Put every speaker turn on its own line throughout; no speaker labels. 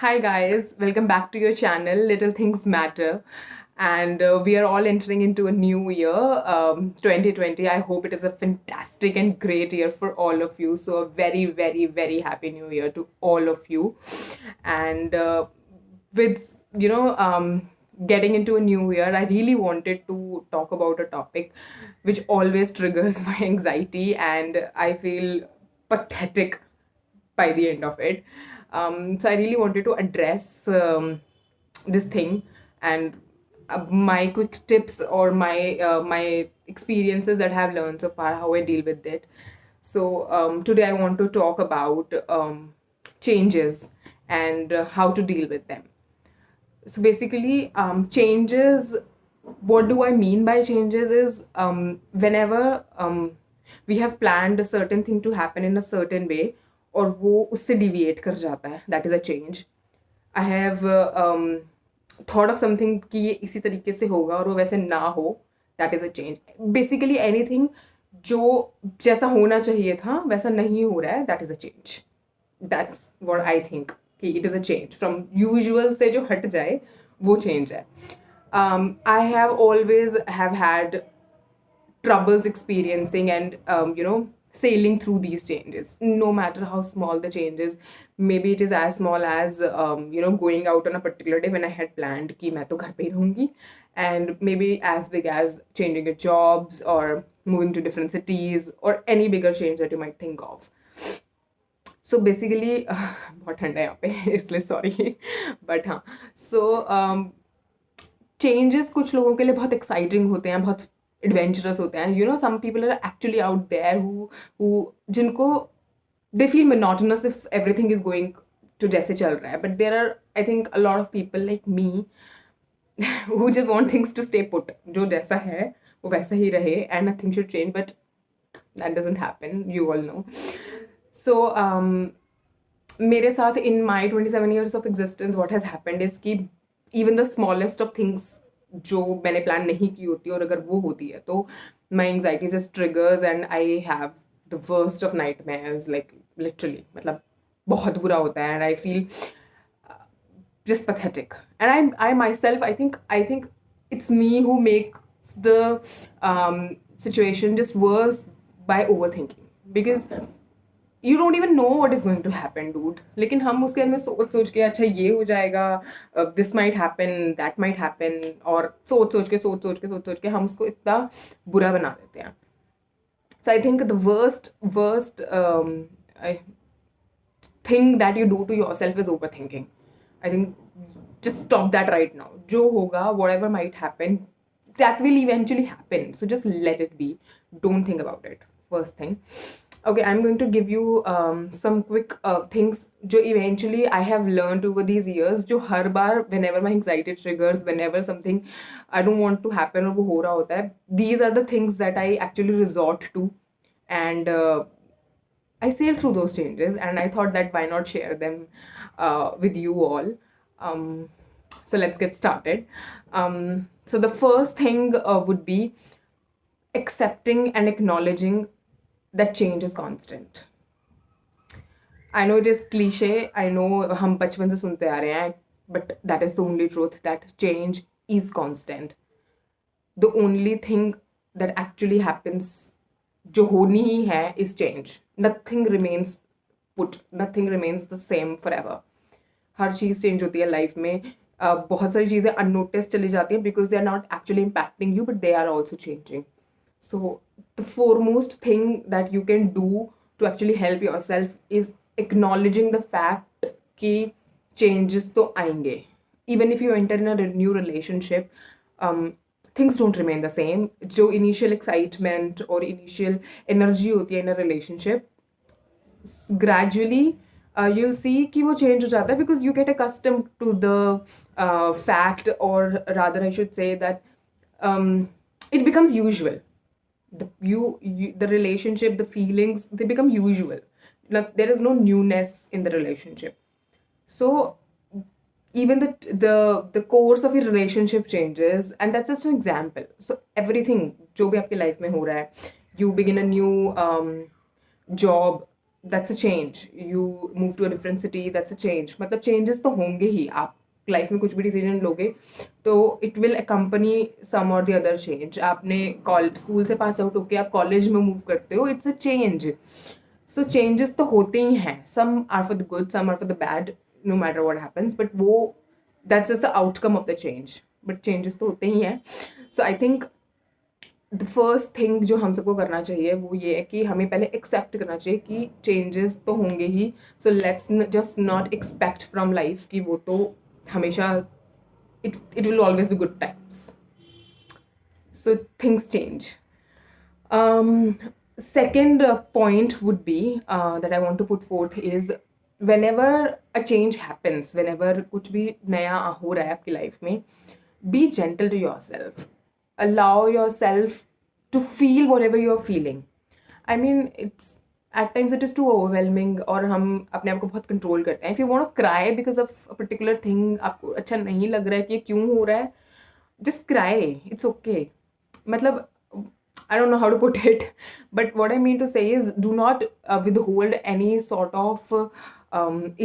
Hi guys, welcome back to your channel, Little Things Matter. And we are all entering into a new year, 2020. I hope it is a fantastic and great year for all of you. So, a very, very, very happy new year to all of you. And with, getting into a new year, I really wanted to talk about a topic which always triggers my anxiety, and I feel pathetic by the end of it. So I really wanted to address this thing and my quick tips or my experiences that I have learned so far, how I deal with it. So today I want to talk about changes and how to deal with them. So basically, changes, what do I mean by changes is whenever we have planned a certain thing to happen in a certain way और वो उससे deviate कर जाता है, that is a change. I have thought of something कि ये इसी तरीके से होगा और वो वैसे ना हो, that is a change. Basically anything जो जैसा होना चाहिए था वैसा नहीं हो रहा है, that is a change. That's what I think कि it is a change from usual से जो हट जाए वो change है. I have always have had troubles experiencing and sailing through these changes, no matter how small the change is. Maybe it is as small as going out on a particular day when I had planned कि मैं तो घर पे ही रहूंगी, and maybe as big as changing your jobs or moving to different cities or any bigger change that you might think of. So basically बहुत ठंडा है यहाँ पे इसलिए sorry but हाँ. So changes कुछ लोगों के लिए बहुत exciting होते हैं, बहुत adventurous होते हैं. Some people are actually out there who जिनको they feel monotonous if everything is going to जैसे चल रहा है. But there are, I think, a lot of people like me who just want things to stay put. जो जैसा है वो वैसा ही रहे and nothing should change, but that doesn't happen, you all know. So मेरे साथ in my 27 years of existence what has happened is कि even the smallest of things जो मैंने प्लान नहीं की होती और अगर वो होती है तो my anxiety just triggers and I have the worst of nightmares, like literally मतलब बहुत बुरा होता है and I feel just pathetic. And I myself, I think it's me who makes the situation just worse by overthinking, because you don't even know what is going to happen, dude. लेकिन हम उसके अंदर सोच सोच के अच्छा ये हो जाएगा, this might happen, that might happen, और सोच सोच के हम उसको इतना बुरा बना देते हैं. So I think the worst thing that you do to yourself is overthinking. I think just stop that right now. जो होगा, whatever might happen, that will eventually happen. So just let it be. Don't think about it. First thing. Okay, I'm going to give you some quick things जो eventually I have learned over these years, जो हर बार whenever my anxiety triggers, whenever something I don't want to happen और वो हो रहा होता है, these are the things that I actually resort to, and I sail through those changes, and I thought that why not share them with you all. So let's get started. So the first thing would be accepting and acknowledging that change is constant. I know it is cliche, I know हम बचपन से सुनते आ रहे हैं, but that is the only truth, that change is constant. The only thing that actually happens जो होनी ही है is change. Nothing remains put, nothing remains the same forever. Her cheese change होती है लाइफ में. बहुत सारी चीज़ें अननोटिस चली जाती हैं because they are not actually impacting you, but they are also changing. So the foremost thing that you can do to actually help yourself is acknowledging the fact कि changes तो आएंगे. Even if you enter in a new relationship, things don't remain the same. जो initial excitement or initial energy होती है in a relationship, gradually you'll see कि वो change हो जाता है because you get accustomed to the fact, or rather I should say that it becomes usual. The relationship, the feelings, they become usual. Like, there is no newness in the relationship. So even the course of your relationship changes, and that's just an example. So everything जो भी आपकी life में हो रहा है, you begin a new job, that's a change. You move to a different city, that's a change. मतलब changes तो होंगे ही. आप लाइफ में कुछ भी डिसीजन लोगे तो it will accompany some or the other change. आपने स्कूल से पास आउट होके आप कॉलेज में मूव करते हो, it's a change. So changes तो होते ही हैं. Some are for the good, some are for the bad, no matter what happens. But वो that's just the outcome of the change. But changes तो होते ही हैं. So I think the first thing जो हम सबको करना चाहिए वो ये है कि हमें पहले एक्सेप्ट करना चाहिए कि चेंजेस तो होंगे ही. So let's just not expect from life कि वो तो हमेशा it will always be good times. So things change. Second point would be that I want to put forth is whenever a change happens, whenever कुछ भी नया हो रहा है आपकी लाइफ में, be gentle to yourself. Allow yourself to feel whatever you're feeling. I mean, it's at times it is too overwhelming और हम अपने आप को बहुत कंट्रोल करते हैं. If you want to cry because of a particular thing, आपको अच्छा नहीं लग रहा है कि ये क्यों हो रहा है, just cry. It's okay. मतलब I don't know how to put it, but what I mean to say is do not withhold any sort of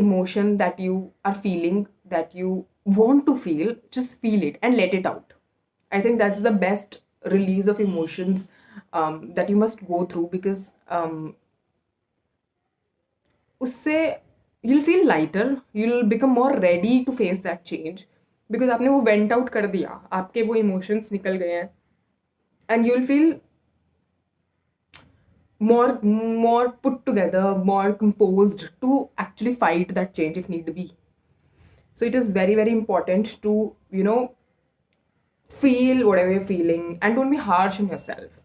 emotion that you are feeling, that you want to feel. Just feel it and let it out. I think that's the best release of emotions that you must go through, because उससे you'll feel lighter, you'll become more ready to face that change, because आपने वो went out कर दिया, आपके वो emotions निकल गए हैं, and you'll feel more put together, more composed to actually fight that change if need be. So it is very, very important to, you know, feel whatever you're feeling and don't be harsh on yourself.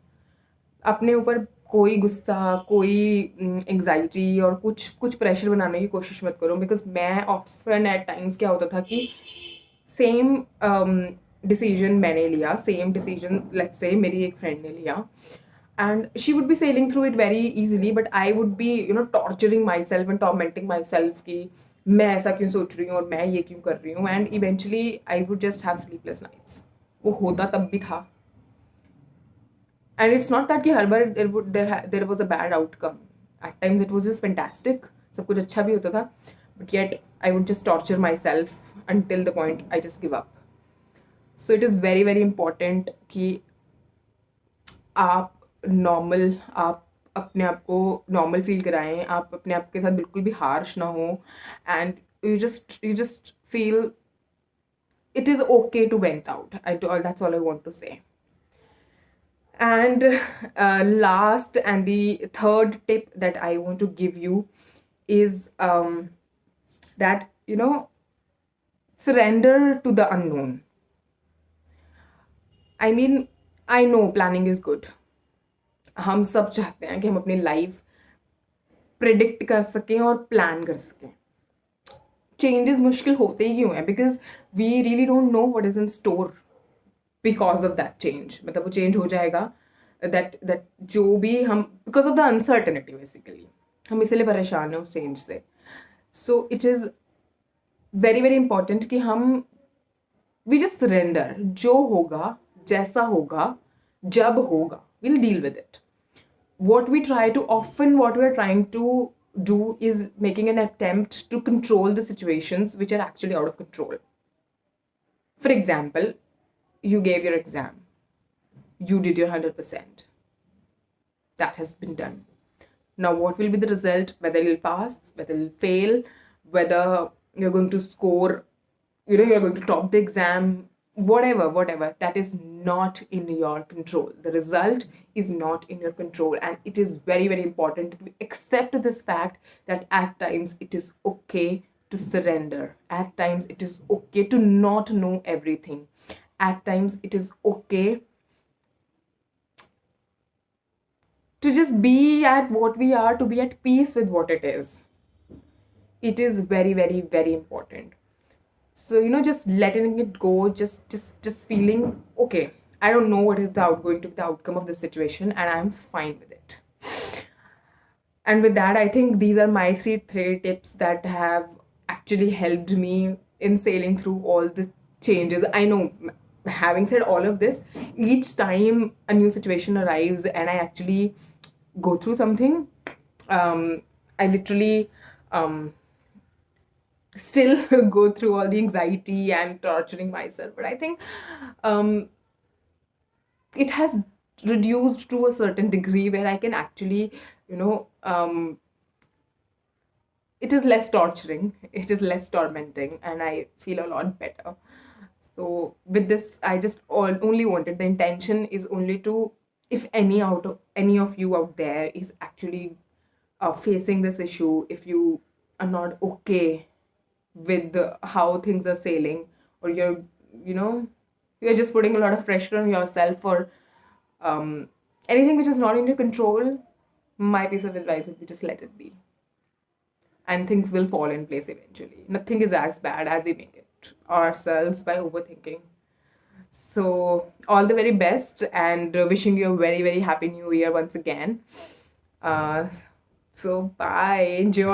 अपने ऊपर कोई गुस्सा, कोई anxiety और कुछ pressure बनाने की कोशिश मत करो, बिकॉज मैं ऑफन एट टाइम्स क्या होता था कि सेम डिसीजन मैंने लिया, सेम डिसीजन लेट्स से मेरी एक फ्रेंड ने लिया, and she would be sailing through it very easily, but I would be, you know, torturing myself and tormenting myself कि मैं ऐसा क्यों सोच रही हूँ और मैं ये क्यों कर रही हूँ, and eventually I would just have sleepless nights. वो होता तब भी था. And it's not that कि हर बार there was a bad outcome. At times it was just fantastic. सब कुछ अच्छा भी होता था. But yet I would just torture myself until the point I just give up. So it is very, very important कि आप अपने आप को नॉर्मल फील कराएं, आप अपने आप के साथ बिल्कुल भी हार्श ना हो, and you just feel it is okay to vent out. That's all I want to say. And last and the third tip that I want to give you is that, you know, surrender to the unknown. I mean, I know planning is good. हम सब चाहते हैं कि हम अपनी life predict कर सकें और प्लान कर सकें. चेंजेस मुश्किल होते ही क्यों हैं? Because we really don't know what is in store because of that change. मतलब वो चेंज हो जाएगा, दैट जो भी हम, because of the uncertainty basically हम इसलिए परेशान हैं उस चेंज से. So it is very, very important कि हम वी जस्ट सरेंडर. जो होगा, जैसा होगा, जब होगा, we'll deal with it. What we are trying to do is making an attempt to control the situations which are actually out of control. For example, you gave your exam, you did your 100%, that has been done. Now what will be the result? Whether you'll pass, whether you'll fail, whether you're going to score, you know, you're going to top the exam, whatever, that is not in your control. The result is not in your control, and it is very, very important to accept this fact that at times it is okay to surrender. At times it is okay to not know everything. At times it is okay to just be at what we are, to be at peace with what it is. It is very, very, very important. So, you know, just letting it go, just feeling okay, I don't know what is going to be the outcome of this situation, and I'm fine with it. And with that, I think these are my three tips that have actually helped me in sailing through all the changes. I know, having said all of this, each time a new situation arrives and I actually go through something, I literally um, still go through all the anxiety and torturing myself. But I think um, it has reduced to a certain degree where I can actually, it is less torturing, it is less tormenting, and I feel a lot better. So with this, I just only wanted, the intention is only to, if any of you out there is actually facing this issue, if you are not okay with how things are sailing, or you know you're just putting a lot of pressure on yourself, or anything which is not in your control, my piece of advice would be just let it be, and things will fall in place eventually. Nothing is as bad as we make it ourselves by overthinking. So, all the very best, and wishing you a very, very happy new year once again. Uh, so, bye. Enjoy.